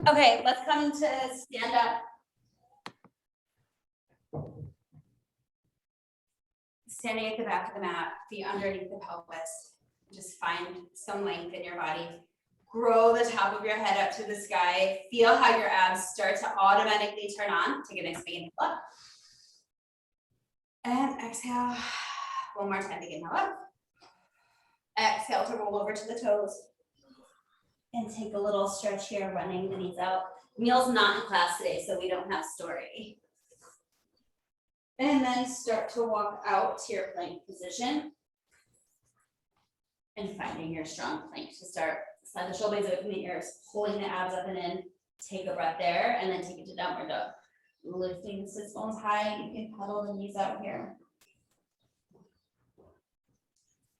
Okay, let's come to stand up. Standing at the back of the mat, feet underneath the pelvis. Just find some length in your body. Grow the top of your head up to the sky. Feel how your abs start to automatically turn on. Take a nice big inhale up. And exhale. One more time, big inhale up. Exhale to roll over to the toes. And take a little stretch here, running the knees out. Neil's not in class today, so we don't have story. And then start to walk out to your plank position. And finding your strong plank to start. Slide the shoulder blades away from the ears, pulling the abs up and in. Take a breath there, and then take it to downward dog. Lifting the sits bones high, you can pedal the knees out here.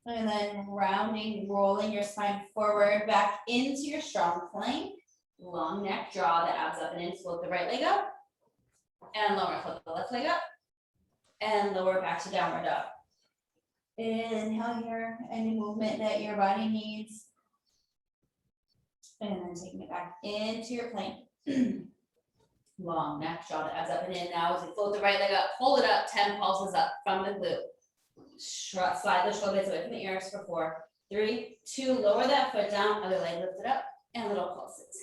And then rounding, rolling your spine forward, back into your strong plank. Long neck, draw the abs up and in, float the right leg up. And lower, float the left leg up. And lower back to downward dog. Inhale here, any movement that your body needs. And then taking it back into your plank. Long neck, draw the abs up and in. Now as you float the right leg up, hold it up, 10 pulses up from the glute. Slide the shoulders away from the ears for 4, 3, 2, lower that foot down, other leg lift it up, and little pulses.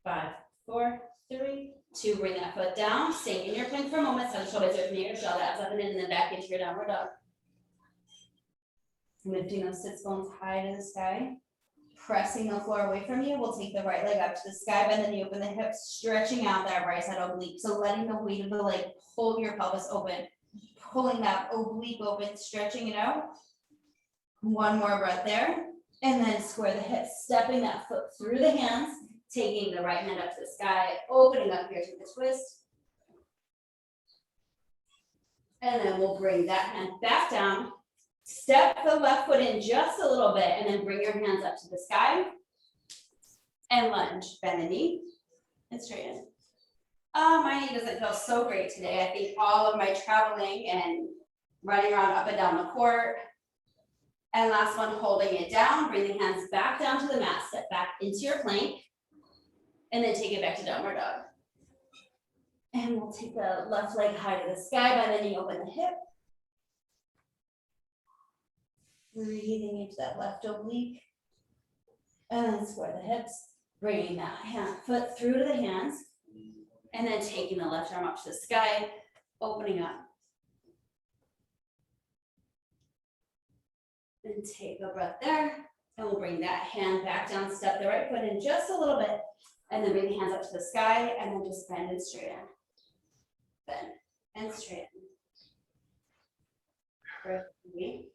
5, 4, 3, 2, bring that foot down, stay in your plank for a moment, slide the shoulders away from the ears, draw the abs up and in, and then back into your downward dog. Lifting those sits bones high to the sky. Pressing the floor away from you, we'll take the right leg up to the sky, bend the knee, open the hips, stretching out that right side oblique. So letting the weight of the leg pull your pelvis open, pulling that oblique open, stretching it out. One more breath there, and then square the hips, stepping that foot through the hands, taking the right hand up to the sky, opening up here to the twist. And then we'll bring that hand back down. Step the left foot in just a little bit and then bring your hands up to the sky and lunge. Bend the knee and straighten. My knee doesn't feel so great today. I think all of my traveling and running around up and down the court. And last one, holding it down. Bring the hands back down to the mat. Step back into your plank and then take it back to downward dog. And we'll take the left leg high to the sky. Bend the knee, open the hip. Breathing into that left oblique. And then square the hips. Bringing that foot through to the hands. And then taking the left arm up to the sky. Opening up. And take a breath there. And we'll bring that hand back down. Step the right foot in just a little bit. And then bring the hands up to the sky. And then just bend and straighten. Bend and straighten. Breath 3.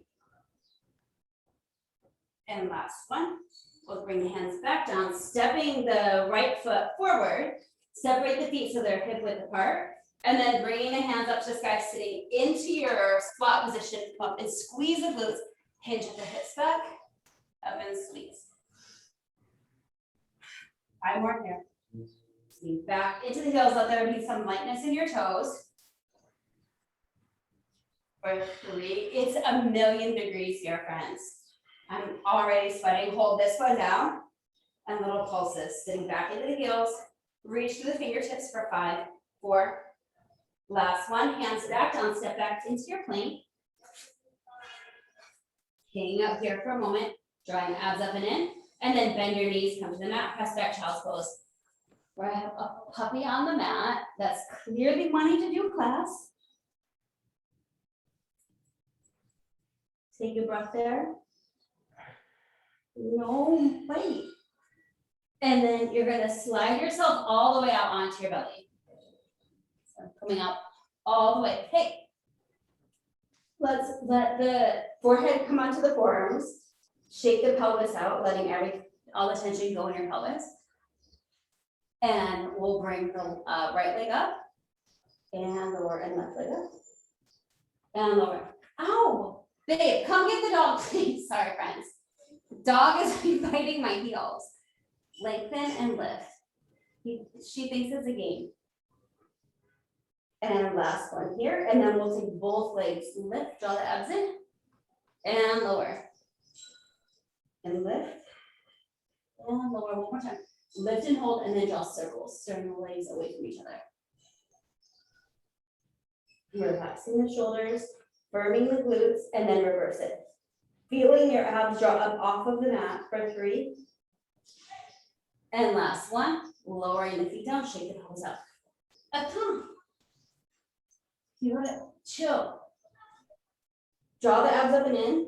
And last one, we'll bring the hands back down, stepping the right foot forward, separate the feet so they're hip width apart, and then bringing the hands up to the sky, sitting into your squat position, come up and squeeze the glutes, hinge the hips back, up and squeeze. 5 more here. Squeeze back into the heels, let there be some lightness in your toes. For 3, it's a million degrees here, friends. I'm already sweating. Hold this one down and little pulses. Sitting back into the heels. Reach through the fingertips for 5, 4. Last one. Hands back down. Step back into your plank. Hanging up here for a moment. Drawing the abs up and in. And then bend your knees. Come to the mat. Press back. Child's pose. Where I have a puppy on the mat that's clearly wanting to do class. Take a breath there. No, wait. And then you're going to slide yourself all the way out onto your belly. So coming up all the way. Hey, let's let the forehead come onto the forearms. Shake the pelvis out, letting all the tension go in your pelvis. And we'll bring the right leg up and lower and left leg up. And lower. Ow, babe, come get the dog, please. Sorry, friends. Dog is biting my heels. Lengthen and lift. She thinks it's a game. And last one here. And then we'll take both legs. Lift, draw the abs in. And lower. And lift. And lower one more time. Lift and hold, and then draw circles, turn the legs away from each other. Relaxing the shoulders, firming the glutes, and then reverse it. Feeling your abs draw up off of the mat for 3. And last one, lowering the feet down, shake the palms up. Come. Feel it, chill. Draw the abs up and in.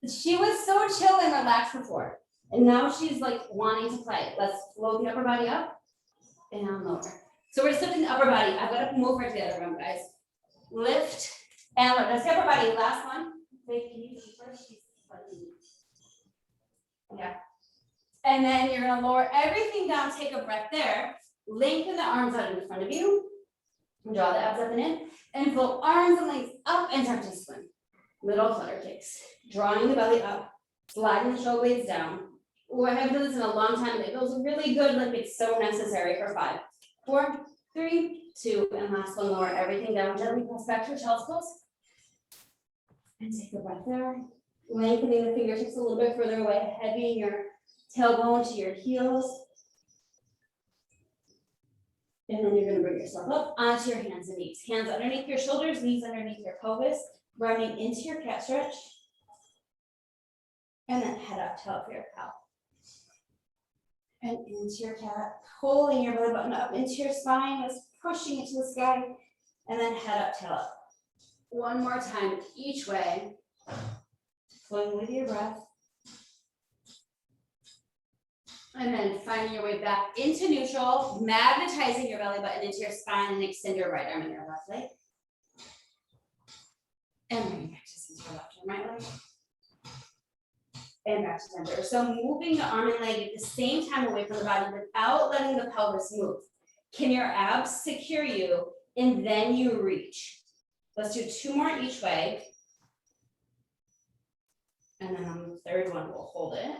She was so chill and relaxed before. And now she's like wanting to play. Let's float the upper body up and lower. So we're just lifting the upper body. I've got to move her to the other room, guys. Lift and lower. That's the upper body. Last one. Wait, can you see her? She's funny. Yeah. And then you're gonna lower everything down. Take a breath there. Lengthen the arms out in front of you. Draw the abs up and in. And float arms and legs up and start to swim. Little flutter kicks. Drawing the belly up. Sliding the shoulder blades down. Oh, I haven't done this in a long time, and it feels really good, like it's so necessary for 5, 4, 3, 2, and last one, lower everything down, gently press back to your child's pose. And take a breath there. Lengthening the fingertips a little bit further away, heavying your tailbone to your heels. And then you're gonna bring yourself up onto your hands and knees. Hands underneath your shoulders, knees underneath your pelvis, rounding into your cat stretch. And then head up, tail up for your cow. And into your cat, pulling your belly button up into your spine, just pushing it to the sky, and then head up, tail up. One more time each way, flowing with your breath. And then finding your way back into neutral, magnetizing your belly button into your spine, and extend your right arm and your left leg. And bring it back to center, left and right leg. And back to center. So moving the arm and leg at the same time away from the body without letting the pelvis move. Can your abs secure you? And then you reach. Let's do 2 more each way. And then on the third one, we'll hold it.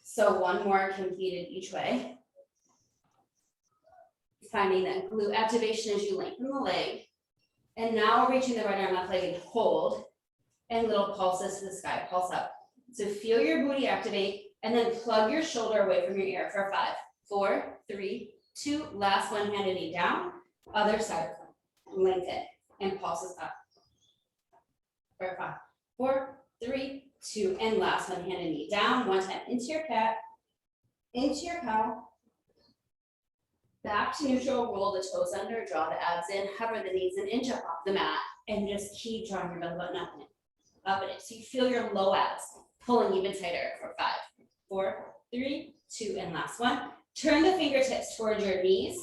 So 1 more completed each way. Finding that glute activation as you lengthen the leg. And now reaching the right arm, left leg, and hold. And little pulses to the sky, pulse up. So feel your booty activate, and then plug your shoulder away from your ear for 5, 4, 3, 2, last one, hand and knee down, other side, lengthen, and pulses up. For 5, 4, 3, 2, and last one, hand and knee down, one time into your cat, into your cow, back to neutral, roll the toes under, draw the abs in, hover the knees an inch up off the mat, and just keep drawing your belly button up and in, up and in. So you feel your low abs pulling even tighter for 5, 4, 3, 2, and last one. Turn the fingertips towards your knees,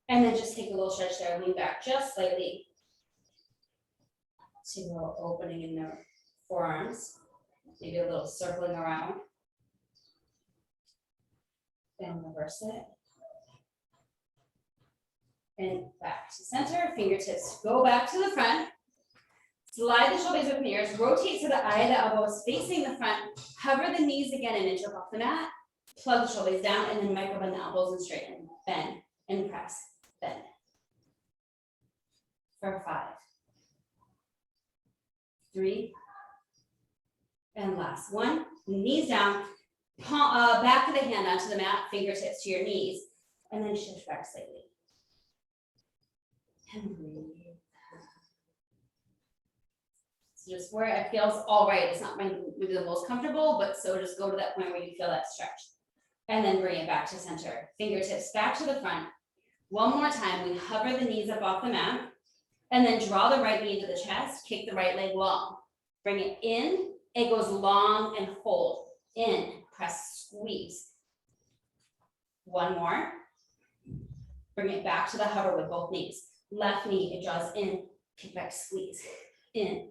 and then just take a little stretch there, lean back just slightly. To a little opening in the forearms, maybe a little circling around. Then reverse it. And back to center, fingertips go back to the front. Slide the shoulders with ears, rotate to the eye of the elbows facing the front, hover the knees again an inch up off the mat, plug the shoulders down, and then micro bend the elbows and straighten, bend, and press, bend. For 5, 3, and last one, knees down, back of the hand onto the mat, fingertips to your knees, and then shift back slightly. And breathe. So just where it feels all right. It's not maybe the most comfortable, but so just go to that point where you feel that stretch. And then bring it back to center. Fingertips back to the front. One more time, we hover the knees up off the mat. And then draw the right knee into the chest, kick the right leg long. Bring it in, it goes long and hold. In, press, squeeze. One more. Bring it back to the hover with both knees. Left knee, it draws in, kick back, squeeze. In,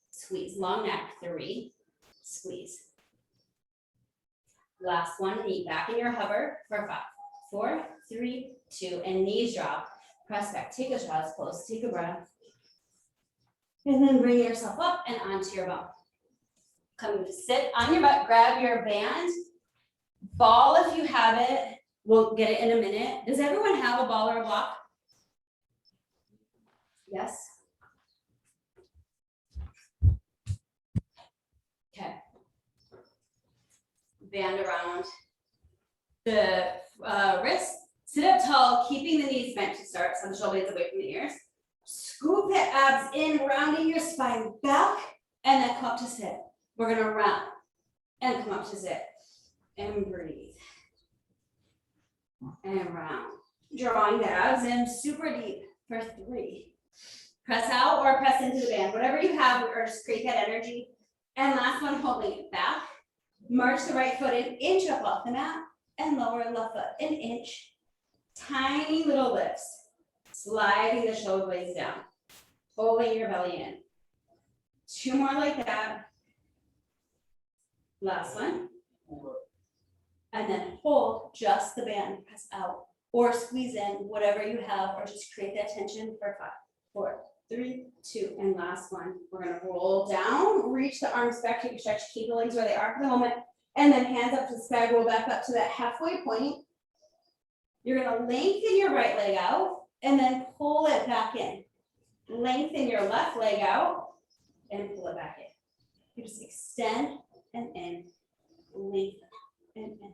squeeze, long neck, 3, squeeze. Last one, knee back in your hover for 5, 4, 3, 2, and knees drop. Press back, take a child's pose, take a breath. And then bring yourself up and onto your bum. Come to sit on your butt, grab your band. Ball if you have it. We'll get it in a minute. Does everyone have a ball or a block? Yes? Okay. Band around the wrists. Sit up tall, keeping the knees bent to start, so the shoulder blades away from the ears. Scoop the abs in, rounding your spine back, and then come up to sit. We're gonna round and come up to sit. And breathe. And round. Drawing the abs in super deep for 3. Press out or press into the band, whatever you have, or just create that energy. And last one, holding it back. March the right foot an inch up off the mat and lower left foot an inch. Tiny little lifts. Sliding the shoulder blades down. Pulling your belly in. 2 more like that. Last one. And then hold just the band, press out or squeeze in whatever you have, or just create that tension for 5, 4, 3, 2, and last one. We're gonna roll down, reach the arms back, take a stretch, keep the legs where they are for the moment, and then hands up to the sky, roll back up to that halfway point. You're gonna lengthen your right leg out and then pull it back in. Lengthen your left leg out and pull it back in. You just extend and in, lengthen and in.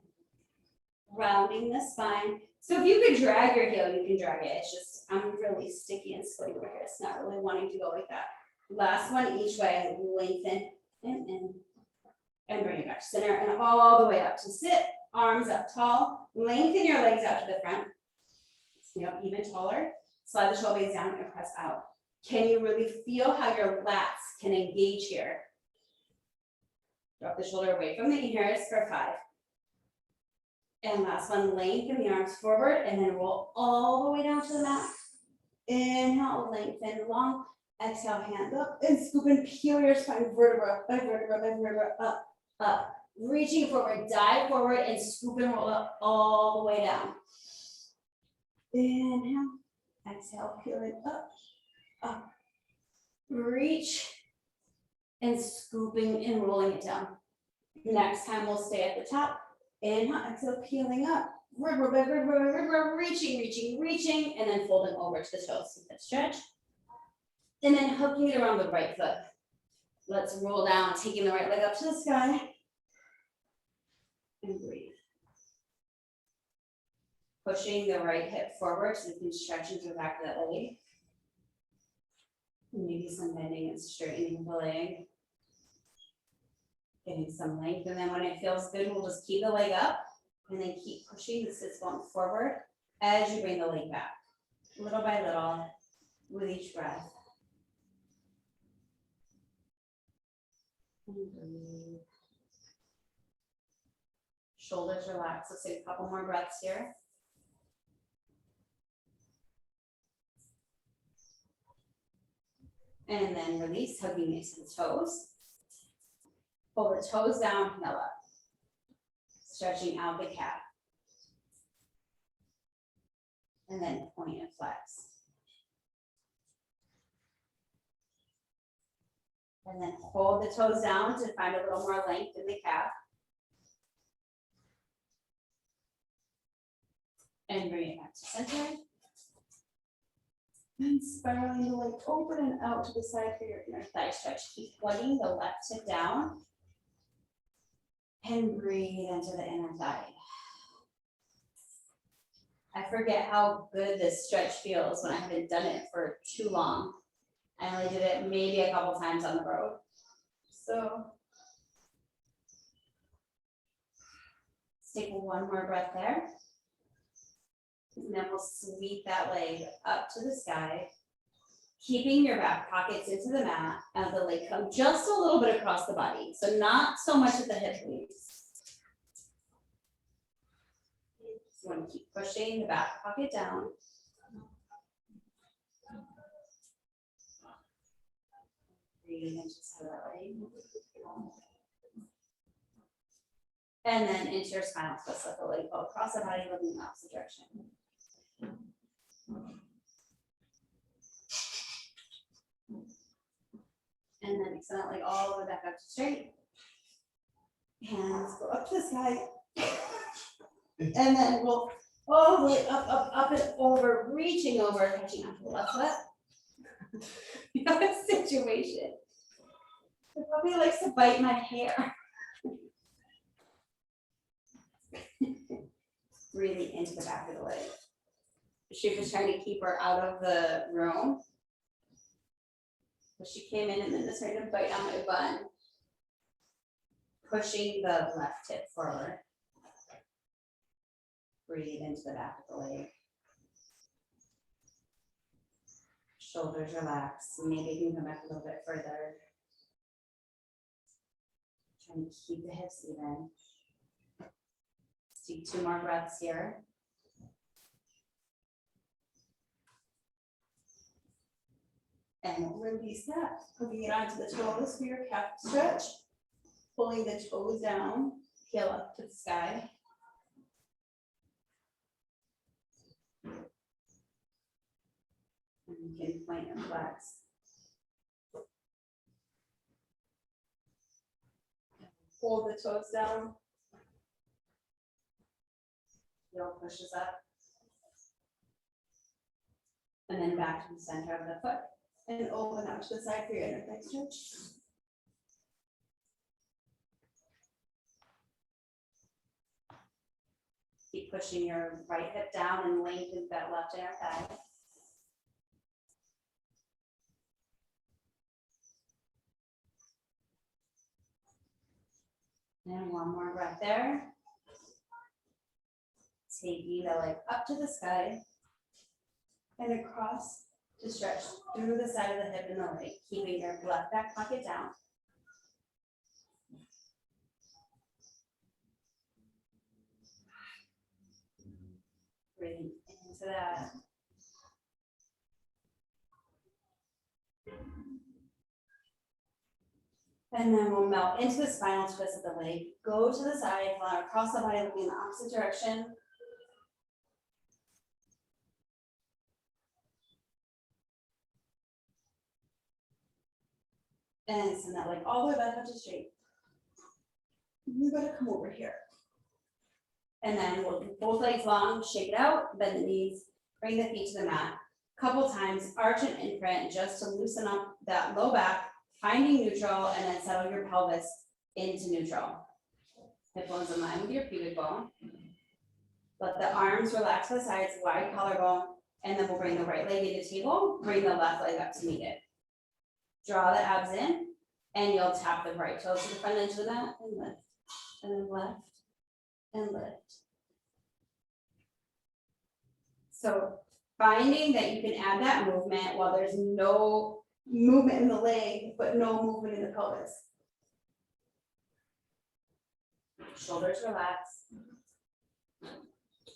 Rounding the spine. So if you could drag your heel, you can drag it. It's just, I'm really sticky and sweaty over here. It's not really wanting to go like that. Last one each way, lengthen and in. And bring it back to center and all the way up to sit. Arms up tall. Lengthen your legs out to the front. Yep, even taller. Slide the shoulder blades down and press out. Can you really feel how your lats can engage here? Drop the shoulder away from the ears for 5. And last one, lengthen the arms forward and then roll all the way down to the mat. Inhale, lengthen long. Exhale, hands up and scoop and peel your spine vertebra by vertebra by vertebra, up, up. Reaching forward, dive forward and scoop and roll up all the way down. Inhale, exhale, peel it up, up. Reach and scooping and rolling it down. Next time we'll stay at the top. Inhale, exhale, peeling up. Vertebra by vertebra by vertebra, reaching, reaching, reaching, and then folding over to the toes. Keep that stretch. And then hooking it around the right foot. Let's roll down, taking the right leg up to the sky. And breathe. Pushing the right hip forward so you can stretch into the back of that leg. Maybe some bending and straightening the leg. Getting some length, and then when it feels good, we'll just keep the leg up and then keep pushing the sit bone forward as you bring the leg back, little by little, with each breath. And breathe. Shoulders relax. Let's take a couple more breaths here. And then release, hugging into the toes. Pull the toes down, heel up. Stretching out the calf. And then point and flex. And then hold the toes down to find a little more length in the calf. And bring it back to center. And spiraling the leg open and out to the side for your inner thigh stretch. Keep plugging the left hip down. And breathe into the inner thigh. I forget how good this stretch feels when I haven't done it for too long. I only did it maybe a couple times on the road. So let's take one more breath there. And then we'll sweep that leg up to the sky, keeping your back pockets into the mat as the leg comes just a little bit across the body. So not so much at the hip leaves. Just want to keep pushing the back pocket down. Breathe into that leg. And then into your spinal twist, let the leg go across the body, looking in the opposite direction. And then extend that leg all the way back up to straight. Hands go up to the sky. And then we'll all the way up, up, up and over, reaching over, catching onto the left foot. You have a situation. The puppy likes to bite my hair. breathing into the back of the leg. She was trying to keep her out of the room. But she came in and then just tried to bite on my bun, pushing the left hip forward. Breathe into the back of the leg. Shoulders relax. Maybe you can come back a little bit further. Trying to keep the hips even. Let's do 2 more breaths here. And release that. Hooking it onto the toes for your calf stretch. Pulling the toes down, heel up to the sky. And you can point and flex. Hold the toes down. Heel pushes up. And then back to the center of the foot. And open out to the side for your inner thigh stretch. Keep pushing your right hip down and lengthen that left inner thigh. And one more breath there. Taking the leg up to the sky and across to stretch through the side of the hip and the leg, keeping your left back pocket down. Breathing into that. And then we'll melt into the spinal twist of the leg. Go to the side, flat across the body, looking in the opposite direction. And send that leg all the way back up to straight. You gotta come over here. And then we'll do both legs long, shake it out, bend the knees, bring the feet to the mat. Couple times, arch and imprint just to loosen up that low back, finding neutral, and then settle your pelvis into neutral. Hip bones in line with your pubic bone. Let the arms relax to the sides, wide collarbone, and then we'll bring the right leg into table, bring the left leg up to meet it. Draw the abs in, and you'll tap the right toes to the front edge of the mat, and lift, and then left, and lift. So finding that you can add that movement while there's no movement in the leg, but no movement in the pelvis. Shoulders relax.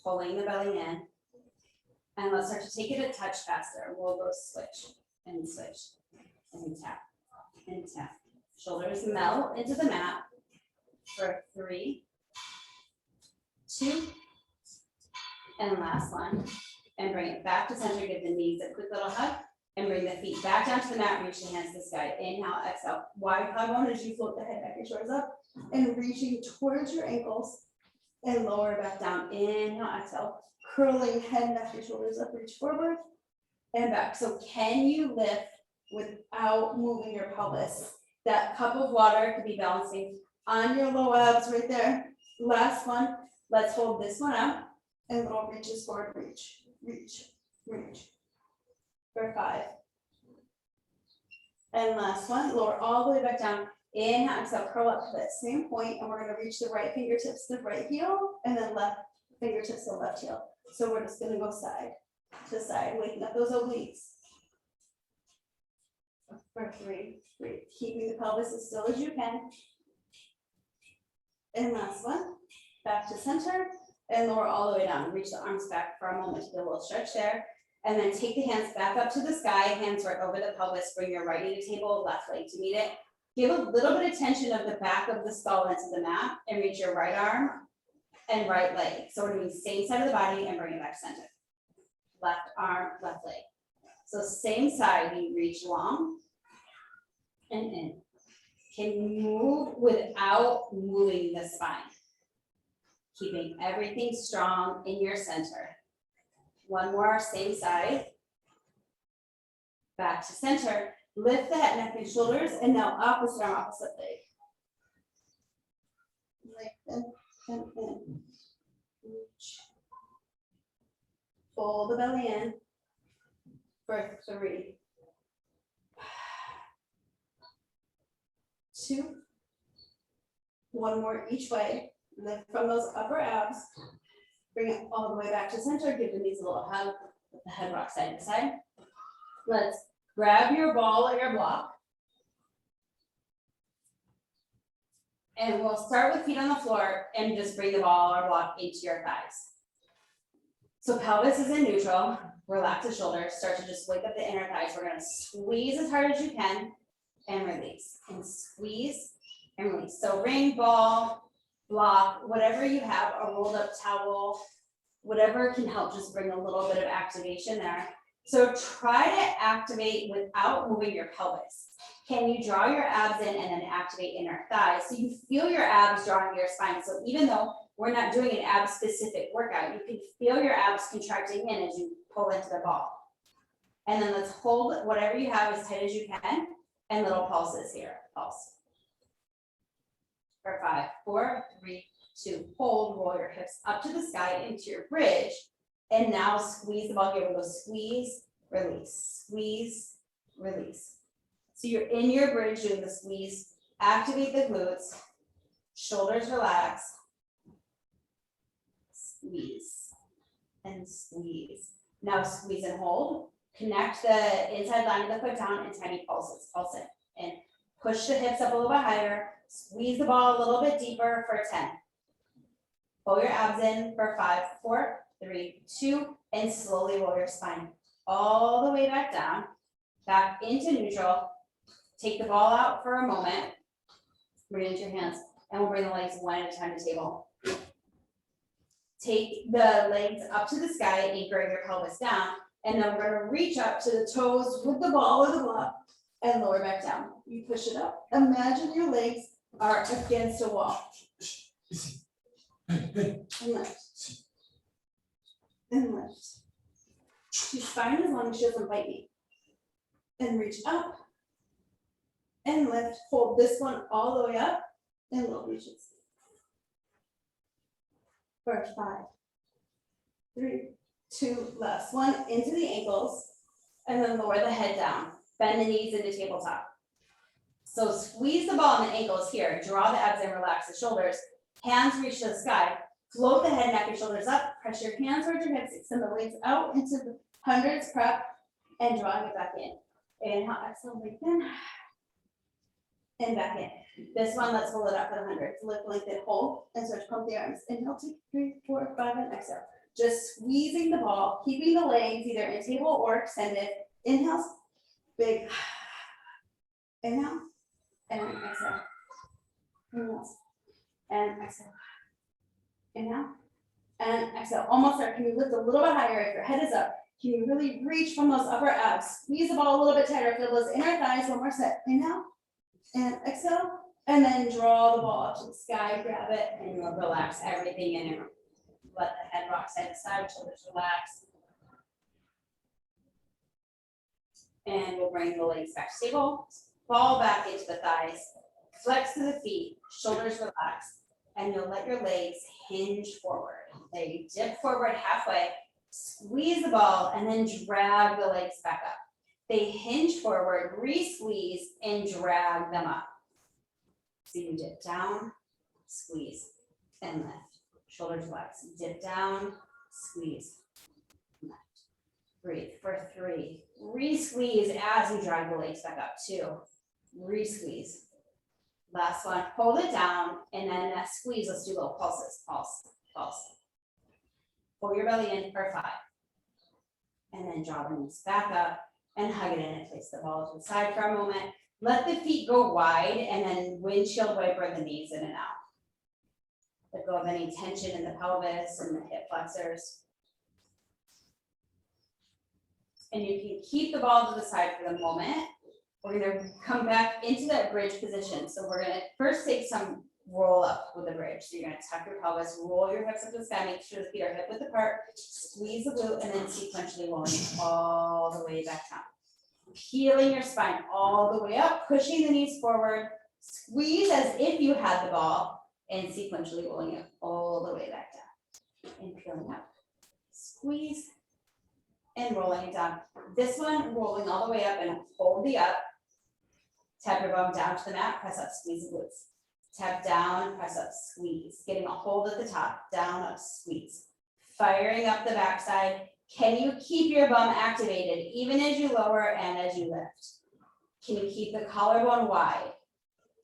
Pulling the belly in. And let's start to take it a touch faster. We'll go switch and switch and tap and tap. Shoulders melt into the mat for 3, 2, and last one. And bring it back to center. Give the knees a quick little hug. And bring the feet back down to the mat, reach the hands to the sky. Inhale, exhale. Wide collarbone as you float the head back, your shoulders up. And reaching towards your ankles. And lower back down. Inhale, exhale. Curling head, neck, your shoulders up, reach forward. And back. So can you lift without moving your pelvis? That cup of water could be balancing on your low abs right there. Last one. Let's hold this one out. And little reaches forward, reach, reach, reach. For 5. And last one, lower all the way back down. Inhale, exhale, curl up to that same point, and we're gonna reach the right fingertips to the right heel, and then left fingertips to the left heel. So we're just gonna go side to side, waking up those obliques. For 3, keeping the pelvis as still as you can. And last one, back to center, and lower all the way down. Reach the arms back for a moment to get a little stretch there. And then take the hands back up to the sky, hands right over the pelvis, bring your right knee to table, left leg to meet it. Give a little bit of tension of the back of the skull into the mat and reach your right arm and right leg. So we're doing the same side of the body and bring it back to center. Left arm, left leg. So same side, you reach long and in. Can you move without moving the spine? Keeping everything strong in your center. One more, same side. Back to center. Lift the head, neck, and shoulders, and now opposite arm, opposite leg. Lengthen and in. Reach Pull the belly in for 3, 2, 1 more each way. Lift from those upper abs. Bring it all the way back to center. Give the knees a little hug. With the head rock side to side. Let's grab your ball or your block. And we'll start with feet on the floor and just bring the ball or block into your thighs. So pelvis is in neutral. Relax the shoulders. Start to just wake up the inner thighs. We're going to squeeze as hard as you can and release. And squeeze and release. So ring, ball, block, whatever you have, a rolled up towel, whatever can help just bring a little bit of activation there. So try to activate without moving your pelvis. Can you draw your abs in and then activate inner thighs? So you feel your abs drawing your spine. So even though we're not doing an ab specific workout, you can feel your abs contracting in as you pull into the ball. And then let's hold whatever you have as tight as you can and little pulses here. Pulse. For 5, 4, 3, 2, hold, roll your hips up to the sky into your bridge. And now squeeze the ball here. We'll go squeeze, release, squeeze, release. So you're in your bridge doing the squeeze. Activate the glutes. Shoulders relax. Squeeze and squeeze. Now squeeze and hold. Connect the inside line of the foot down in tiny pulses. Pulse it and push the hips up a little bit higher. Squeeze the ball a little bit deeper for 10. Pull your abs in for 5, 4, 3, 2, and slowly roll your spine all the way back down, back into neutral. Take the ball out for a moment. Bring it into your hands, and we'll bring the legs one at a time to table. Take the legs up to the sky, anchoring your pelvis down, and then we're going to reach up to the toes with the ball or the block and lower back down. You push it up. Imagine your legs are against a wall. And lift. And lift. She's fine as long as she doesn't bite me. And reach up. And lift. Hold this one all the way up. And little reaches. For 5, 3, 2, last one. Into the ankles. And then lower the head down. Bend the knees into tabletop. So squeeze the ball in the ankles here. Draw the abs and relax the shoulders. Hands reach to the sky. Float the head, neck, and shoulders up. Press your hands towards your hips. Extend the legs out into the hundreds prep and drawing it back in. Inhale, exhale, lengthen. And back in. This one, let's hold it up for the hundreds. Lift, lengthen, hold, and start to pump the arms. Inhale, 2, 3, 4, 5, and exhale. Just squeezing the ball, keeping the legs either in table or extended. Inhale, big. Inhale, and exhale. Inhale, and exhale. Inhale, and exhale. Almost there. Can you lift a little bit higher if your head is up? Can you really reach from those upper abs? Squeeze the ball a little bit tighter. Feel those inner thighs. One more set. Inhale, and exhale. And then draw the ball up to the sky. Grab it, and you'll relax everything in and let the head rock side to side. Shoulders relax. And we'll bring the legs back to table. Fall back into the thighs. Flex to the feet. Shoulders relax. And you'll let your legs hinge forward. There you dip forward halfway, squeeze the ball, and then drag the legs back up. They hinge forward, re-squeeze, and drag them up. So you dip down, squeeze, and lift. Shoulders relax. Dip down, squeeze, lift. Breathe for 3. Re-squeeze as you drag the legs back up. 2. Re-squeeze. Last one, hold it down, and then that squeeze, let's do little pulses, pulse, pulse. Pull your belly in for 5. And then draw the knees back up and hug it in and place the ball to the side for a moment. Let the feet go wide and then windshield wiper the knees in and out. Let go of any tension in the pelvis and the hip flexors. And you can keep the ball to the side for the moment. We're gonna come back into that bridge position. So we're gonna first take some roll up with the bridge. So you're gonna tuck your pelvis, roll your hips up to the sky, make sure the feet are hip width apart, squeeze the glute, and then sequentially rolling all the way back down. Peeling your spine all the way up, pushing the knees forward, squeeze as if you had the ball, and sequentially rolling it all the way back down. And peeling up, squeeze, and rolling it down. This one, rolling all the way up and hold the up. Tap your bum down to the mat, press up, squeeze the glutes. Tap down, press up, squeeze. Getting a hold at the top, down, up, squeeze. Firing up the backside. Can you keep your bum activated even as you lower and as you lift? Can you keep the collarbone wide?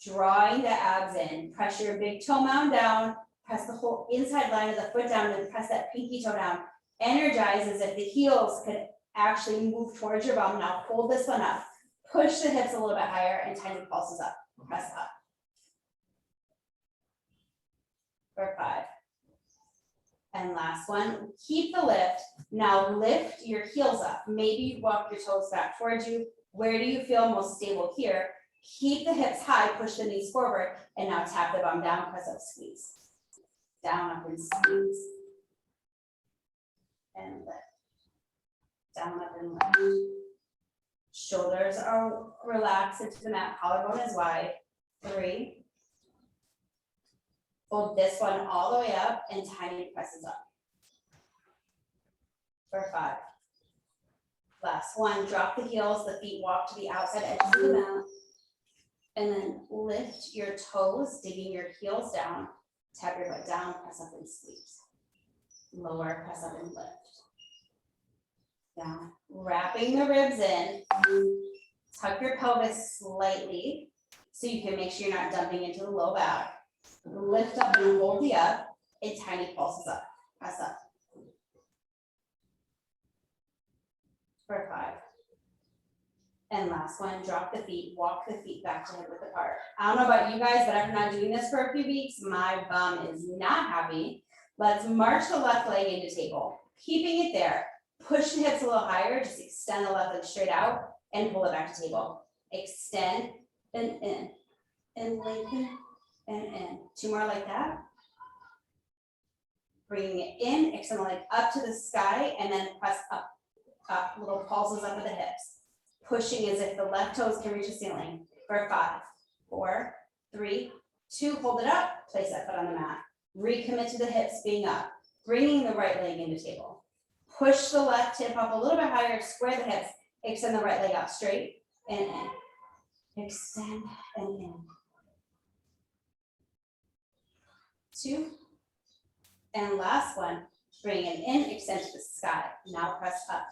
Drawing the abs in. Press your big toe mound down. Press the whole inside line of the foot down and press that pinky toe down. Energize as if the heels could actually move towards your bum. Now hold this one up. Push the hips a little bit higher and tiny pulses up. Press up. For 5. And last one, keep the lift. Now lift your heels up. Maybe you walk your toes back towards you. Where do you feel most stable here? Keep the hips high, push the knees forward, and now tap the bum down, press up, squeeze. Down, up, and squeeze. And lift. Down, up, and lift. Shoulders are relaxed into the mat, collarbone is wide. 3. Fold this one all the way up and tiny presses up. For 5. Last one, drop the heels, the feet walk to the outside edge of the mat. And then lift your toes, digging your heels down. Tap your butt down, press up and squeeze. Lower, press up and lift. Down, wrapping the ribs in. Tuck your pelvis slightly so you can make sure you're not dumping into the low back. Lift up and hold the up, and tiny pulses up, press up. For 5. And last one, drop the feet, walk the feet back to hip width apart. I don't know about you guys, but after not doing this for a few weeks, my bum is not happy. Let's march the left leg into table, keeping it there. Push the hips a little higher, just extend the left leg straight out and pull it back to table. Extend and in, and lengthen and in. 2 more like that. Bringing it in, extend the leg up to the sky, and then press up, up, little pulses up with the hips. Pushing as if the left toes can reach the ceiling. For 5, 4, 3, 2, hold it up, place that foot on the mat. Recommit to the hips being up, bringing the right leg into table. Push the left hip up a little bit higher, square the hips, extend the right leg out straight, and in. Extend and in. 2. And last one, bring it in, extend to the sky. Now press up,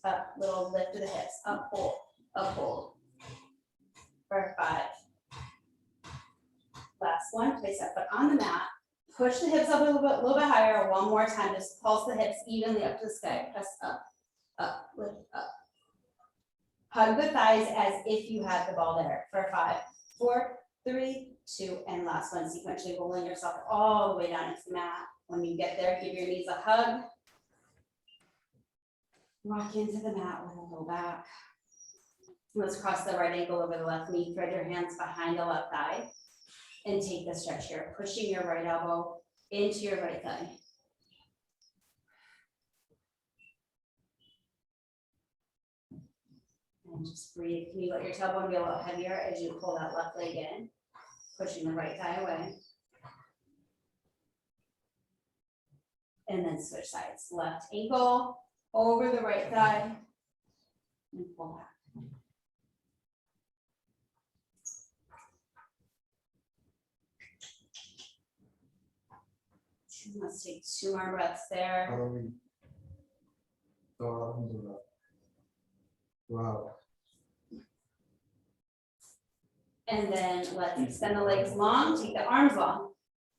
up, little lift of the hips, up, hold. For 5. Last one, place that foot on the mat. Push the hips up a little bit higher. One more time, just pulse the hips evenly up to the sky. Press up, up, lift up. Hug the thighs as if you had the ball there. For 5, 4, 3, 2, and last one, sequentially rolling yourself all the way down into the mat. When you get there, give your knees a hug. Rock into the mat with a low back. Let's cross the right ankle over the left knee. Thread your hands behind the left thigh. And take the stretch here, pushing your right elbow into your right thigh. And just breathe. Can you let your tailbone be a little heavier as you pull that left leg in, pushing the right thigh away. And then switch sides. Left ankle over the right thigh and pull back. Let's take 2 more breaths there. Wow. And then let's extend the legs long, take the arms long.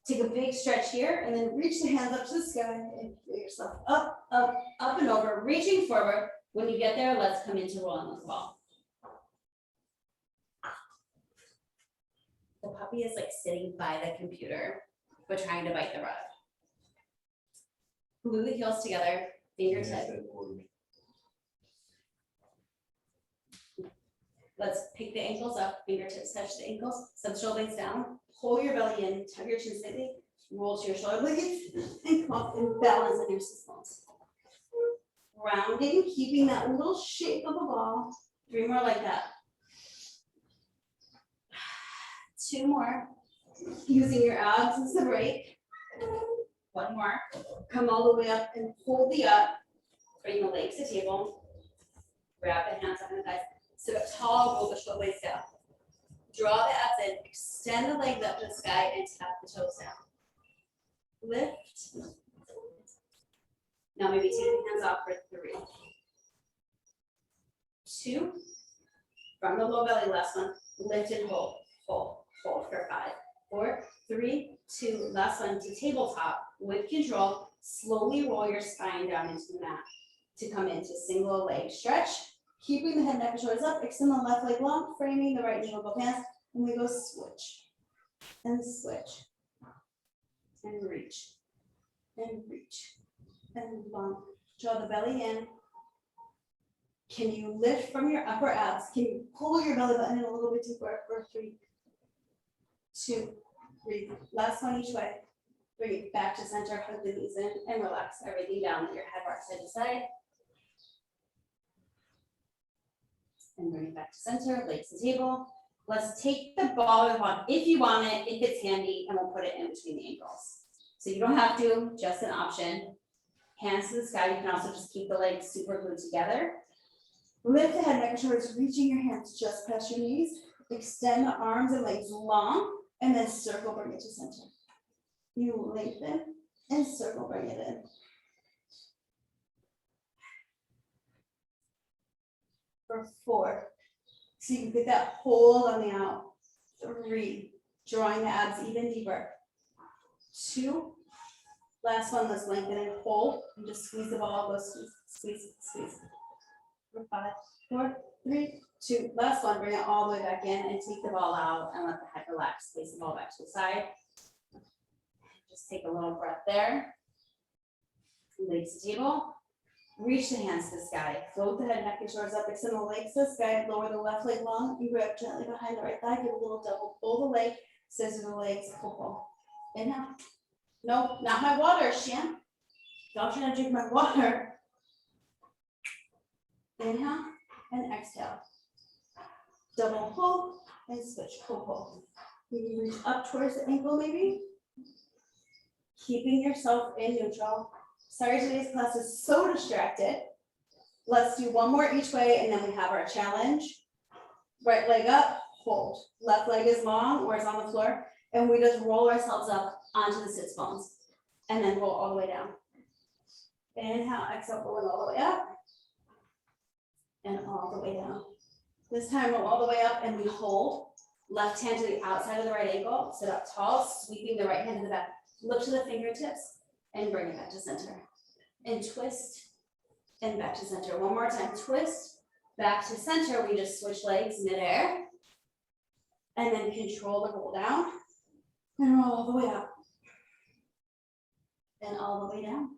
Take a big stretch here and then reach the hands up to the sky and feel yourself up, up, up and over, reaching forward. When you get there, let's come into rolling with the ball. The puppy is like sitting by the computer, but trying to bite the rug. Glue the heels together, fingertip. Let's pick the ankles up, fingertips touch the ankles, sub shoulder blades down, pull your belly in, tug your chin slightly, roll to your shoulder blades, and come up and balance on your sit bones. Rounding, keeping that little shape of a ball. 3 more like that. 2 more, using your abs as the brake. 1 more, come all the way up and hold the up. Bring the legs to table. Grab the hands behind the thighs. Sit up tall, roll the shoulder blades down. Draw the abs in, extend the legs up to the sky, and tap the toes down. Lift. Now maybe take the hands off for 3, 2. From the low belly, last one. Lift and hold, hold, hold for 5, 4, 3, 2. Last one to tabletop with control. Slowly roll your spine down into the mat to come into single leg stretch. Keeping the head, neck, and shoulders up. Extend the left leg long, framing the right knee with both hands. And we go switch and switch and reach and long. Draw the belly in. Can you lift from your upper abs? Can you pull your belly button in a little bit deeper for 3, 2, 3. Last one each way. Bring it back to center, hug the knees in, and relax everything down. Let your head rock side to side. And bring it back to center, legs to table. Let's take the ball or the pod, if you want it, if it's handy, and we'll put it in between the ankles. So you don't have to, just an option. Hands to the sky. You can also just keep the legs super glued together. Lift the head, neck, and shoulders, reaching your hands just past your knees. Extend the arms and legs long, and then circle, bring it to center. You lengthen and circle, bring it in. For 4. So you can get that hold on the out. 3. Drawing the abs even deeper. 2. Last one, let's lengthen and hold. And just squeeze the ball, go squeeze, squeeze, squeeze. For 5, 4, 3, 2. Last one, bring it all the way back in and take the ball out and let the head relax. Place the ball back to the side. Just take a little breath there. Legs to table. Reach the hands to the sky. Float the head, neck, and shoulders up. Extend the legs to the sky. Lower the left leg long. And grab gently behind the right thigh. Give a little double. Pull the leg. Scissor the legs. Pull, pull. Inhale. No, not my water, Shan. Don't try to drink my water. Inhale and exhale. Double pull and switch. Pull, pull. You can reach up towards the ankle maybe. Keeping yourself in neutral. Sorry, today's class is so distracted. Let's do one more each way, and then we have our challenge. Right leg up, hold. Left leg is long or is on the floor, and we just roll ourselves up onto the sits bones, and then roll all the way down. Inhale, exhale, rolling all the way up, and all the way down. This time, roll all the way up, and we hold. Left hand to the outside of the right ankle, sit up tall, sweeping the right hand to the back. Look to the fingertips, and bring it back to center. And twist, and back to center. One more time, twist, back to center. We just switch legs midair. And then control the roll down. And roll all the way up. And all the way down.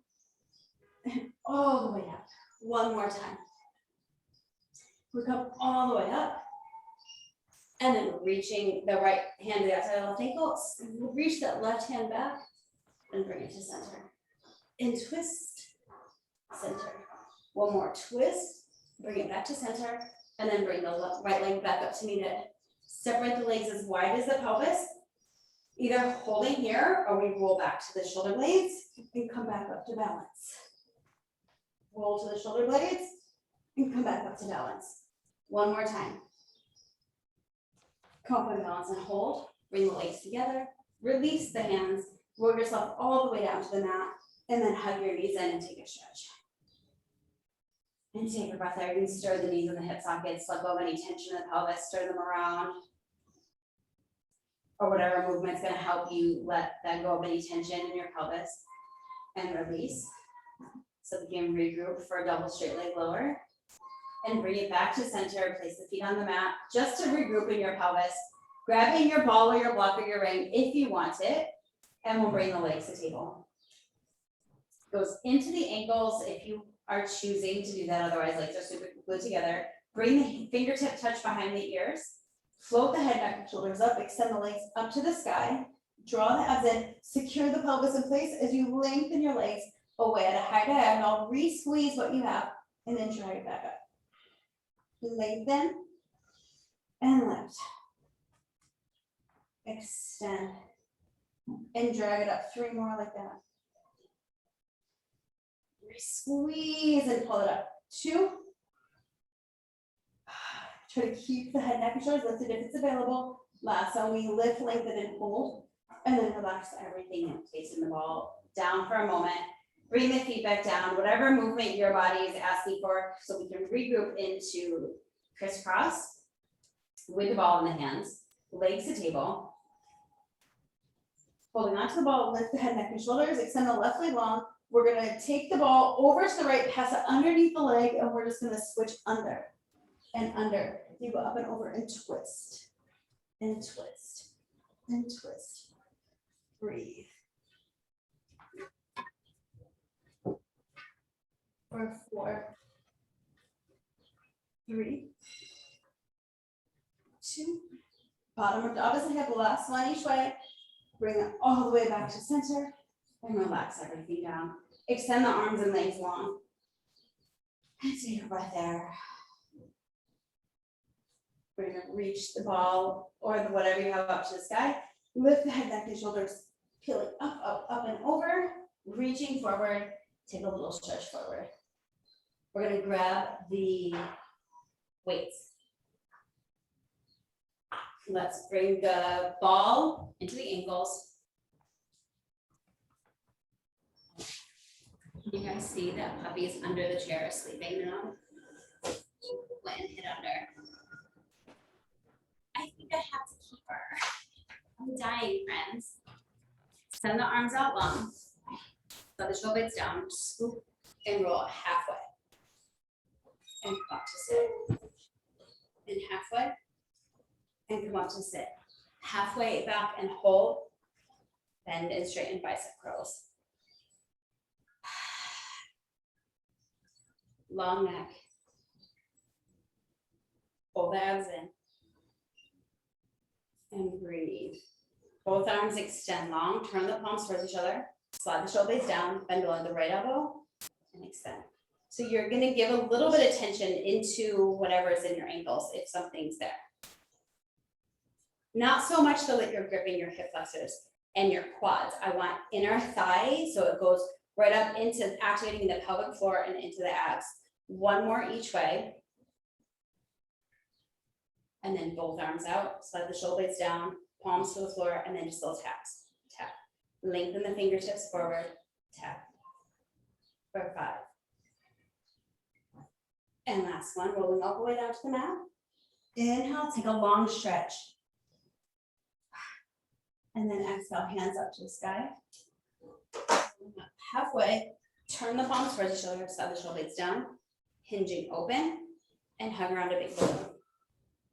And all the way up. One more time. We come all the way up. And then reaching the right hand to the outside of the left ankle. Reach that left hand back. And bring it to center. And twist, center. One more twist, bring it back to center, and then bring the right leg back up to meet it. Separate the legs as wide as the pelvis, either holding here or we roll back to the shoulder blades and come back up to balance. Roll to the shoulder blades and come back up to balance. One more time. Come up and balance and hold. Bring the legs together, release the hands, roll yourself all the way down to the mat, and then hug your knees in and take a stretch. And take a breath there. You can stir the knees and the hip sockets, let go of any tension in the pelvis, stir them around. Or whatever movement's gonna help you let that go of any tension in your pelvis. And release. So we can regroup for a double straight leg lower. And bring it back to center, place the feet on the mat, just to regroup in your pelvis. Grabbing your ball or your block or your ring if you want it. And we'll bring the legs to table. Goes into the ankles if you are choosing to do that, otherwise legs are super glued together. Bring the fingertip touch behind the ears. Float the head, neck, and shoulders up, extend the legs up to the sky. Draw the abs in, secure the pelvis in place as you lengthen your legs away at a high diagonal. Re-squeeze what you have, and then drag it back up. Lengthen and lift. Extend. And drag it up. 3 more like that. Squeeze and pull it up. 2. Try to keep the head, neck, and shoulders lifted if it's available. Last one, we lift, lengthen, and hold. And then relax everything and placing the ball down for a moment. Bring the feet back down, whatever movement your body is asking for, so we can regroup into crisscross with the ball in the hands, legs to table. Holding onto the ball, lift the head, neck, and shoulders, extend the left leg long. We're gonna take the ball over to the right, pass it underneath the leg, and we're just gonna switch under and under. You go up and over and twist, and twist, and twist. Breathe. For 4, 3, 2. Bottom of the opposite hip, last one each way. Bring it all the way back to center and relax everything down. Extend the arms and legs long. And take a breath there. We're gonna reach the ball or whatever you have up to the sky. Lift the head, neck, and shoulders, peeling up, up, up and over, reaching forward, take a little stretch forward. We're gonna grab the weights. Let's bring the ball into the ankles. You guys see that puppy is under the chair sleeping now? Went and hit under. I think I have to keep her. I'm dying, friends. Send the arms out long. Let the shoulder blades down. Scoop and roll halfway. And come up to sit. And halfway. And come up to sit. Halfway back and hold. Bend and straighten bicep curls. Long neck. Pull the abs in. And breathe. Both arms extend long. Turn the palms towards each other. Slide the shoulder blades down. Bend below the right elbow. And extend. So you're going to give a little bit of tension into whatever is in your ankles if something's there. Not so much so that you're gripping your hip flexors and your quads. I want inner thigh, so it goes right up into activating the pelvic floor and into the abs. One more each way. And then both arms out, slide the shoulder blades down, palms to the floor, and then just little taps. Tap. Lengthen the fingertips forward, tap. For 5. And last one, rolling all the way down to the mat. Inhale, take a long stretch. And then exhale, hands up to the sky. Halfway, turn the palms towards each other, slide the shoulder blades down, hinging open, and hug around a big balloon.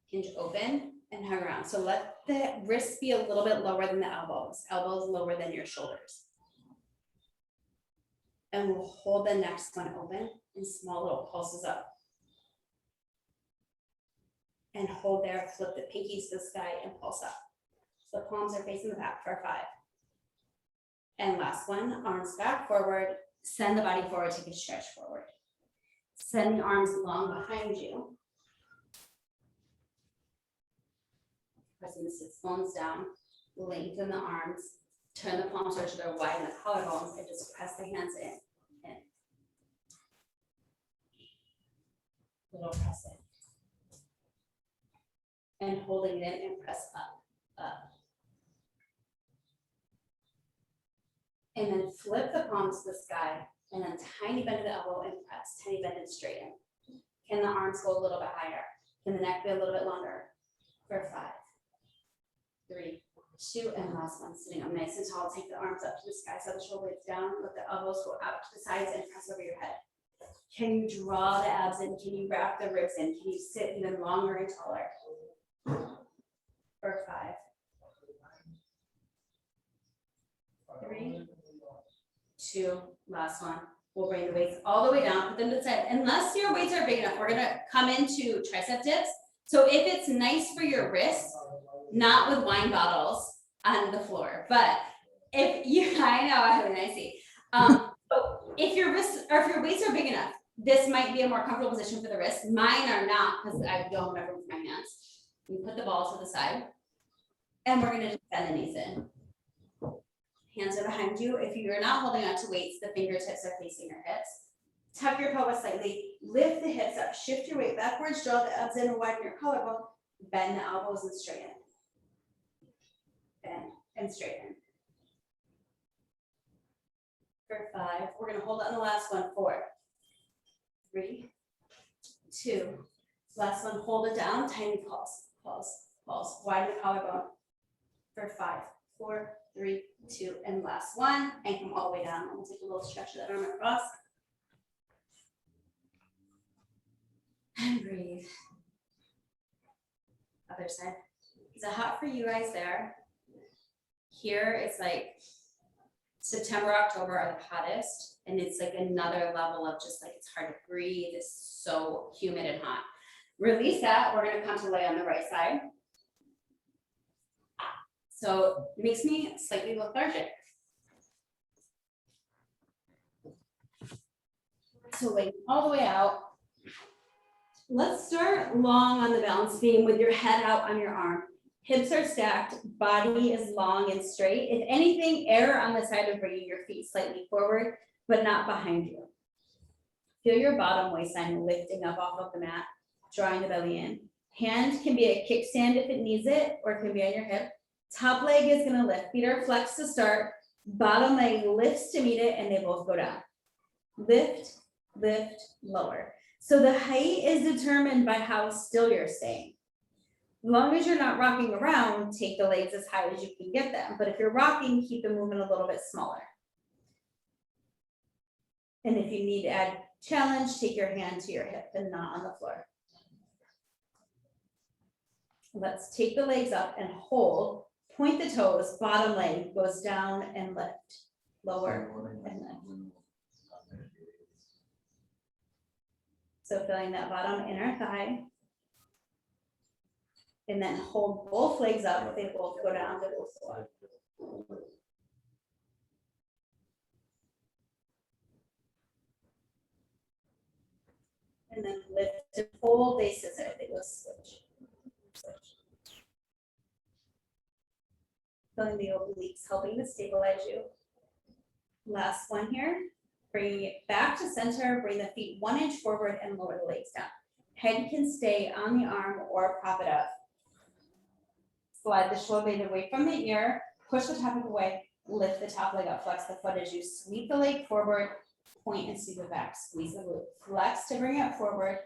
Hinge open and hug around. So let the wrists be a little bit lower than the elbows. Elbows lower than your shoulders. And we'll hold the next one open in small little pulses up. And hold there, flip the pinkies to the sky and pulse up. So the palms are facing the back for 5. And last one, arms back forward, send the body forward, take a stretch forward. Send the arms long behind you. Pressing the sits bones down, lengthen the arms, turn the palms towards each other, widen the collarbones, and just press the hands in. Little press in. And holding it in and press up, up. And then flip the palms to the sky, and then tiny bend of the elbow and press, tiny bend and straighten. Can the arms go a little bit higher? Can the neck be a little bit longer? For 5, 3, 2, and last one, sitting up nice and tall. Take the arms up to the sky, set the shoulder blades down, let the elbows go out to the sides and press over your head. Can you draw the abs in? Can you wrap the ribs in? Can you sit even longer and taller? For 5, 3, 2, last one. We'll bring the weights all the way down, put them to the side. Unless your weights are big enough, we're gonna come into tricep dips. So if it's nice for your wrists, not with wine bottles on the floor, but if you, I know, I see. But if your wrists, or if your weights are big enough, this might be a more comfortable position for the wrists. Mine are not, because I don't ever move my hands. You put the ball to the side, and we're gonna just bend the knees in. Hands are behind you. If you're not holding on to weights, the fingertips are facing your hips. Tuck your pelvis slightly, lift the hips up, shift your weight backwards, draw the abs in and widen your collarbone, bend the elbows and straighten. Bend and straighten. For 5, we're gonna hold on the last one, 4, 3, 2, last one, hold it down, tiny pulse, pulse, pulse, widen the collarbone. For 5, 4, 3, 2, and last one, and come all the way down. And we'll take a little stretch of that arm across. And breathe. Other side. Is it hot for you guys there? Here it's like September, October are the hottest, and it's like another level of just like it's hard to breathe. It's so humid and hot. Release that. We're gonna come to lay on the right side. So it makes me slightly lethargic. So lay all the way out. Let's start long on the balance beam with your head out on your arm. Hips are stacked, body is long and straight. If anything, err on the side of bringing your feet slightly forward, but not behind you. Feel your bottom waistline lifting up off of the mat, drawing the belly in. Hand can be a kickstand if it needs it, or it can be on your hip. Top leg is gonna lift, feet are flexed to start, bottom leg lifts to meet it, and they both go down. Lift, lift, lower. So the height is determined by how still you're staying. As long as you're not rocking around, take the legs as high as you can get them. But if you're rocking, keep the movement a little bit smaller. And if you need to add challenge, take your hand to your hip and not on the floor. Let's take the legs up and hold. Point the toes, bottom leg goes down and lift. Lower and lift. So feeling that bottom inner thigh. And then hold both legs up. They both go down, they both go up. And then lift and hold, they scissor, they go switch. Switch. Feeling the obliques, helping to stabilize you. Last one here. Bring it back to center, bring the feet 1 inch forward and lower the legs down. Head can stay on the arm or prop it up. Slide the shoulder blade away from the ear, push the top leg away, lift the top leg up, flex the foot as you sweep the leg forward, point and sweep it back, squeeze the glute. Flex to bring it forward,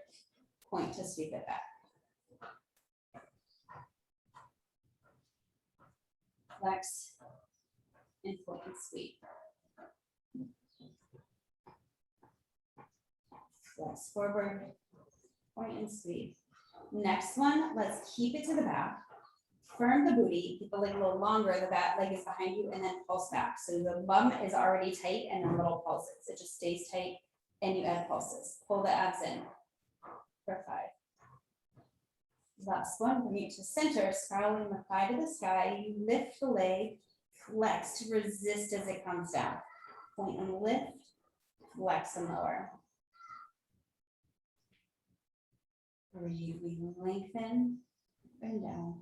point to sweep it back. Flex and point and sweep. Flex forward, point and sweep. Next one, let's keep it to the back. Firm the booty, keep the leg a little longer, the back leg is behind you, and then pulse back. So the bum is already tight and then little pulses. It just stays tight and you add pulses. Pull the abs in for 5. Last one, bring it to center, spiraling the thigh to the sky. You lift the leg, flex to resist as it comes down. Point and lift, flex and lower. Breathe, we lengthen and down.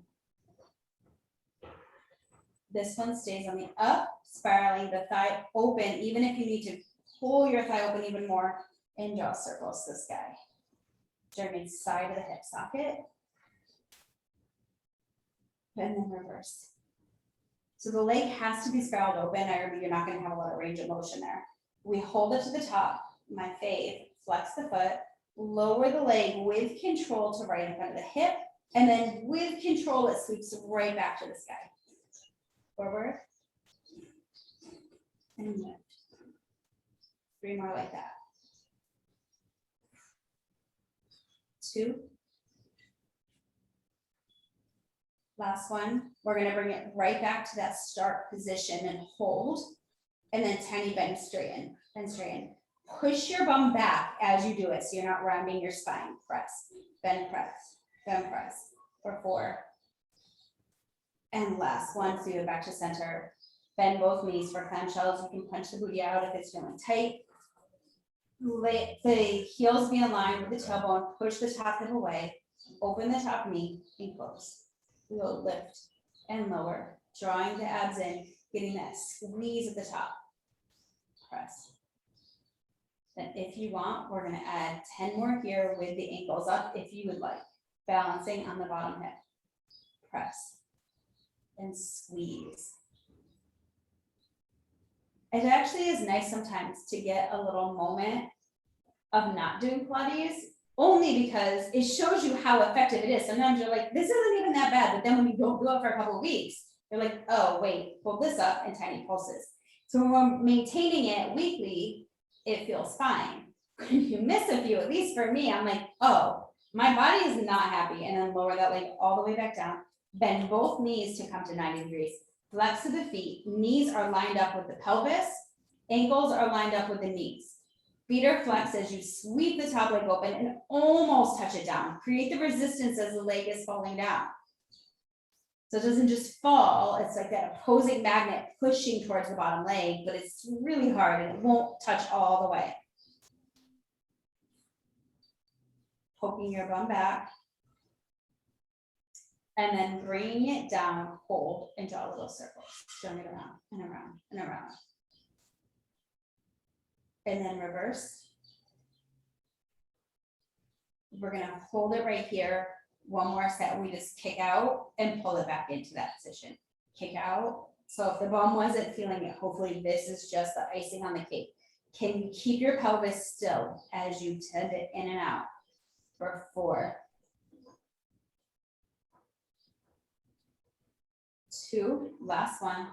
This one stays on the up, spiraling the thigh open, even if you need to pull your thigh open even more, and jaw circles to the sky. German side of the hip socket. And then reverse. So the leg has to be spiraled open, or you're not going to have a lot of range of motion there. We hold it to the top, my fave, flex the foot, lower the leg with control to right in front of the hip, and then with control, it sweeps right back to the sky. Forward and lift. 3 more like that. 2. Last one. We're going to bring it right back to that start position and hold, and then tiny bend, straighten and straighten. Push your bum back as you do it, so you're not rounding your spine. Press, bend, press, bend, press. For 4. And last one, so you're back to center. Bend both knees for clamshells. You can punch the booty out if it's feeling tight. Let the heels be in line with the tailbone. Push the top hip away. Open the top knee and close. We will lift and lower, drawing the abs in, getting that squeeze at the top. Press. Then if you want, we're gonna add 10 more here with the ankles up if you would like. Balancing on the bottom hip. Press and squeeze. It actually is nice sometimes to get a little moment of not doing Pilates, only because it shows you how effective it is. Sometimes you're like, this isn't even that bad, but then when you don't do it for a couple of weeks, you're like, oh, wait, pull this up in tiny pulses. So when we're maintaining it weekly, it feels fine. When you miss a few, at least for me, I'm like, oh, my body is not happy. And then lower that leg all the way back down. Bend both knees to come to 90 degrees. Flex to the feet. Knees are lined up with the pelvis. Ankles are lined up with the knees. Feet are flexed as you sweep the top leg open and almost touch it down. Create the resistance as the leg is falling down. So it doesn't just fall, it's like that opposing magnet pushing towards the bottom leg, but it's really hard and it won't touch all the way. Poking your bum back. And then bringing it down, hold, and draw a little circle. Going it around and around and around. And then reverse. We're gonna hold it right here. One more set, we just kick out and pull it back into that position. Kick out. So if the bum wasn't feeling it, hopefully this is just the icing on the cake. Can you keep your pelvis still as you tend it in and out for 4, 2, last one,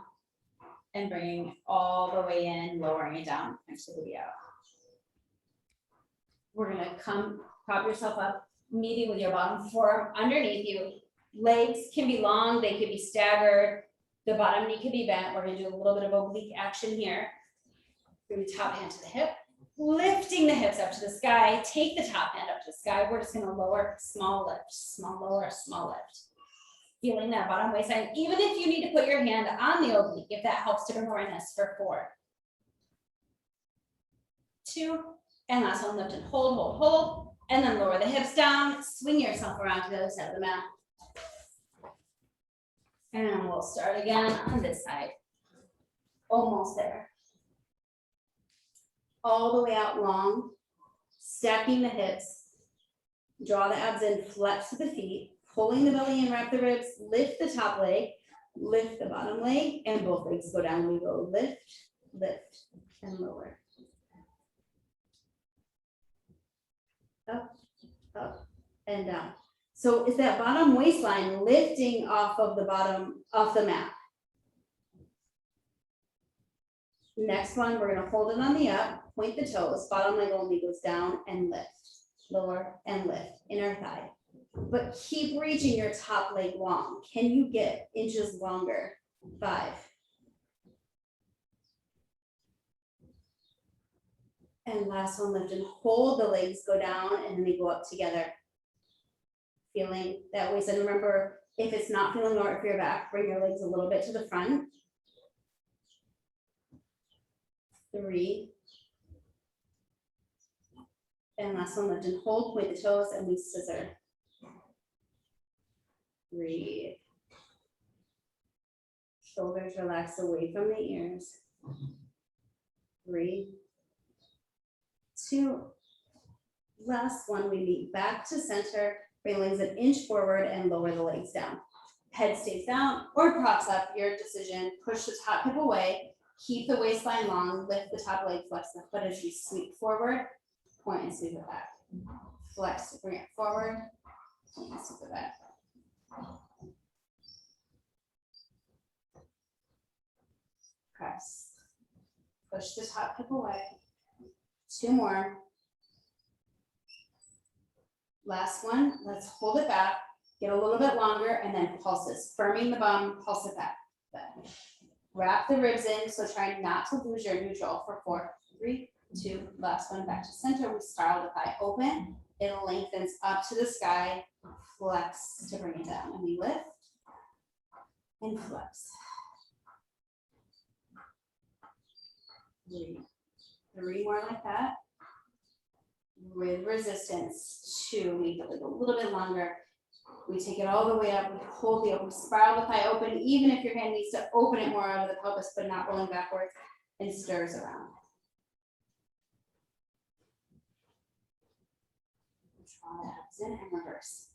and bringing it all the way in, lowering it down, actually out. We're gonna come, prop yourself up, meeting with your bottom forearm underneath you. Legs can be long, they could be staggered. The bottom knee could be bent. We're gonna do a little bit of oblique action here. Bring the top hand to the hip, lifting the hips up to the sky. Take the top hand up to the sky. We're just gonna lower, small lift, small lower, small lift. Feeling that bottom waistline, even if you need to put your hand on the oblique, if that helps to bring awareness for 4, 2, and last one, lift and hold, hold, hold. And then lower the hips down, swing yourself around to the other side of the mat. And we'll start again on this side. Almost there. All the way out long, stacking the hips. Draw the abs in, flex to the feet, pulling the belly in, wrap the ribs, lift the top leg, lift the bottom leg, and both legs go down. We go lift, lift, and lower. Up, up, and down. So it's that bottom waistline lifting off of the bottom of the mat. Next one, we're gonna hold it on the up, point the toes, bottom leg only goes down and lift, lower and lift, inner thigh. But keep reaching your top leg long. Can you get inches longer? 5. And last one, lift and hold, the legs go down and then they go up together. Feeling that waist. And remember, if it's not feeling right for your back, bring your legs a little bit to the front. 3. And last one, lift and hold, point the toes, and we scissor. Breathe. Shoulders relax away from the ears. 3, 2, last one, we meet back to center, bring legs an inch forward and lower the legs down. Head stays down or props up, your decision. Push the top hip away, keep the waistline long, lift the top leg, flex the foot as you sweep forward, point and sweep it back. Flex to bring it forward, point and sweep it back. Press. Push the top hip away. 2 more. Last one, let's hold it back, get a little bit longer, and then pulses, firming the bum, pulse it back. Wrap the ribs in, so try not to lose your neutral for 4, 3, 2, last one, back to center. We spiral the thigh open, it lengthens up to the sky, flex to bring it down, and we lift and flex. 3 more like that. With resistance, 2, we go a little bit longer. We take it all the way up, we hold the open, spiral the thigh open, even if your hand needs to open it more out of the pelvis, but not rolling backwards, and stirs around. Draw the abs in and reverse.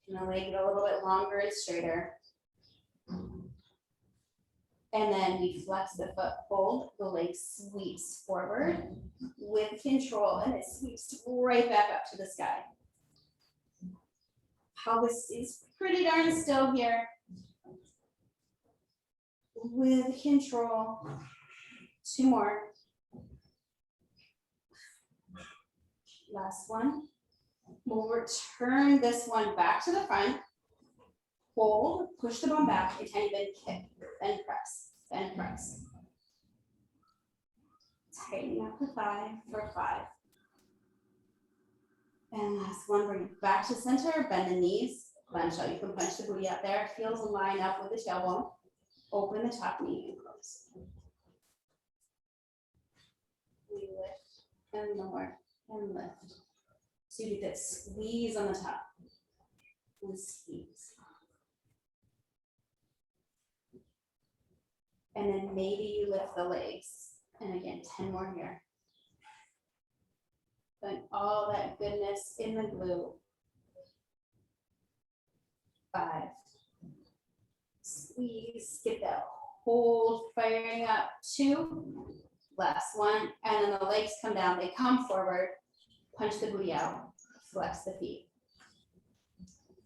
And the leg get a little bit longer and straighter. And then we flex the foot, hold, the leg sweeps forward with control, and it sweeps right back up to the sky. Pelvis is pretty darn still here. With control. 2 more. Last one. We'll return this one back to the front. Hold, push the bum back, a tiny bit, kick, then press, then press. Tightening up the thigh for 5. And last one, bring it back to center, bend the knees, lunge out. You can punch the booty out there. Heels line up with the tailbone. Open the top knee and close. We lift and lower and lift. So you get that squeeze on the top and squeeze. And then maybe you lift the legs. And again, 10 more here. Put all that goodness in the glute. 5. Squeeze, get that hold, firing up. 2. Last one. And then the legs come down, they come forward. Punch the booty out, flex the feet.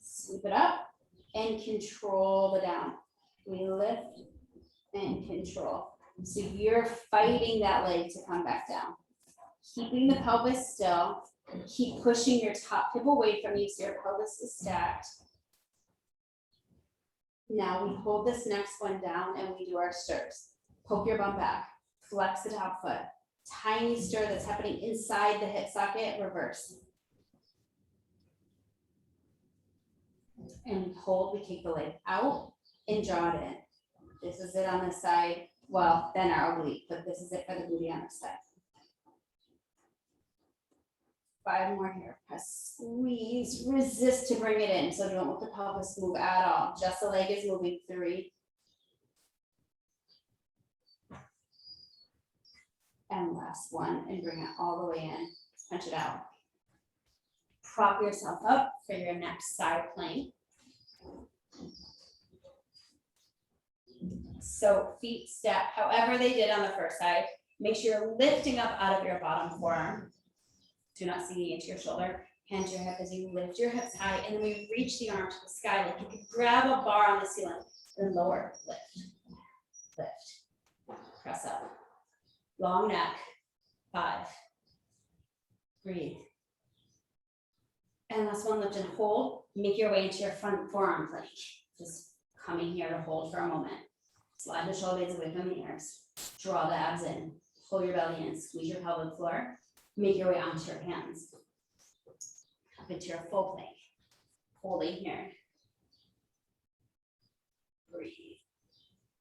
Sweep it up and control the down. We lift and control. So you're fighting that leg to come back down. Keeping the pelvis still. Keep pushing your top hip away from you so your pelvis is stacked. Now we hold this next one down and we do our stirs. Poke your bum back, flex the top foot. Tiny stir that's happening inside the hip socket, reverse. And hold, we take the leg out and draw it in. This is it on this side. Well, then our oblique, but this is it for the booty on this side. 5 more here. Press, squeeze, resist to bring it in. So don't let the pelvis move at all. Just the leg is moving. 3. And last one, and bring it all the way in. Punch it out. Prop yourself up for your next side plank. So feet step however they did on the first side. Make sure you're lifting up out of your bottom forearm. Do not see the into your shoulder. Hand to your hip as you lift your hips high, and then we reach the arm to the sky. Like you could grab a bar on the ceiling, then lower, lift, lift, press up. Long neck. 5. Breathe. And last one, lift and hold. Make your way into your front forearm plank. Just coming here to hold for a moment. Slide the shoulder blades away from the ears. Draw the abs in. Pull your belly in. Squeeze your pelvic floor. Make your way onto your hands. Up into your full plank. Holding here. Breathe.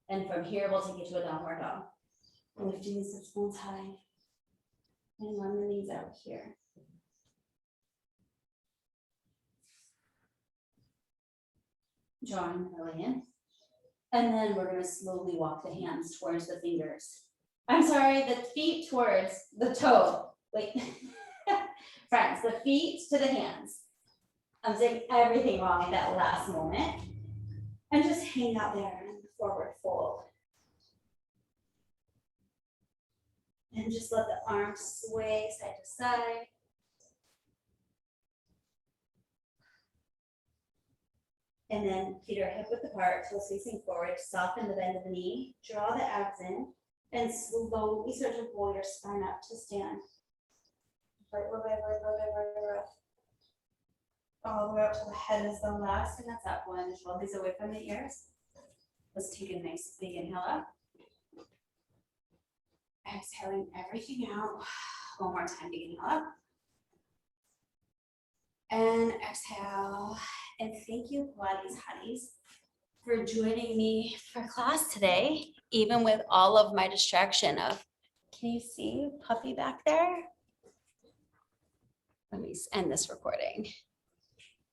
And from here, we'll take it to a downward dog. Lifting the sit bones high. And run the knees out here. Drawing the belly in. And then we're going to slowly walk the hands towards the fingers. I'm sorry, the feet towards the toe. Wait, friends, the feet to the hands. I'm saying everything wrong at that last moment. And just hang out there in the forward fold. And just let the arms sway side to side. And then feet are hip width apart, toes facing forward, soften the bend of the knee, draw the abs in, and slowly start to roll your spine up to stand. Right, all the way up to the head is the last, and that's up. One, the shoulders away from the ears. Let's take a nice big inhale up. Exhaling everything out. One more time, big inhale up. And exhale. And thank you, Pilates Hotties, for joining me for class today, even with all of my distraction of, can you see puppy back there? Let me end this recording.